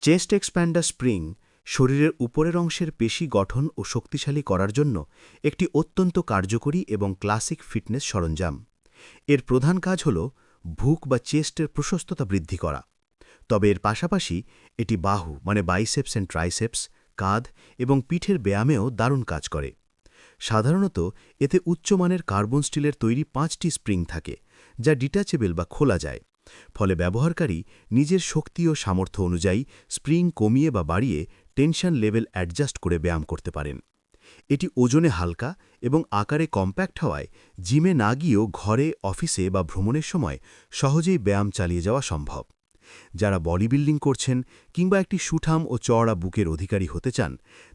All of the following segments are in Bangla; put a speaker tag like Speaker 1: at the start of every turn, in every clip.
Speaker 1: চেস্ট এক্সপ্যান্ডার স্প্রিং শরীরের উপরের অংশের পেশি গঠন ও শক্তিশালী করার জন্য একটি অত্যন্ত কার্যকরী এবং ক্লাসিক ফিটনেস সরঞ্জাম। এর প্রধান কাজ হল বুক বা চেস্টের প্রশস্ততা বৃদ্ধি করা। তবে এর পাশাপাশি এটি বাহু বাইসেপস অ্যান্ড ট্রাইসেপস, কাঁধ এবং পিঠের ব্যায়ামেও দারুণ কাজ করে। সাধারণত এতে উচ্চমানের কার্বন স্টিলের তৈরি 5টি স্প্রিং থাকে, যা ডিটাচেবল বা খোলা যায়। ফলে ব্যবহারকারী নিজের শক্তি ও সামর্থ্য অনুযায়ী স্প্রিং কমিয়ে বা বাড়িয়ে টেনশন লেভেল অ্যাডজাস্ট করে ব্যায়াম করতে পারেন। এটি ওজনে হালকা এবং আকারে কম্প্যাক্ট হওয়ায় জিমে না গিয়েও ঘরে, অফিসে বা ভ্রমণের সময় সহজেই ব্যায়াম চালিয়ে যাওয়া সম্ভব। যারা বডি বিল্ডিং করছেন কিংবা একটি সুঠাম ও চওড়া বুকের অধিকারী হতে চান,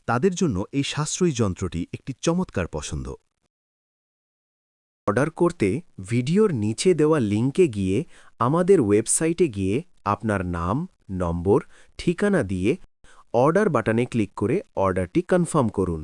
Speaker 1: তাদের জন্য এই সাশ্রয়ী যন্ত্রটি একটি চমৎকার পছন্দ।
Speaker 2: অর্ডার করতে ভিডিওর নিচে দেওয়া লিঙ্কে গিয়ে আমাদের ওয়েবসাইটে গিয়ে আপনার নাম, নম্বর, ঠিকানা দিয়ে অর্ডার বাটনে ক্লিক করে অর্ডারটি কনফার্ম করুন।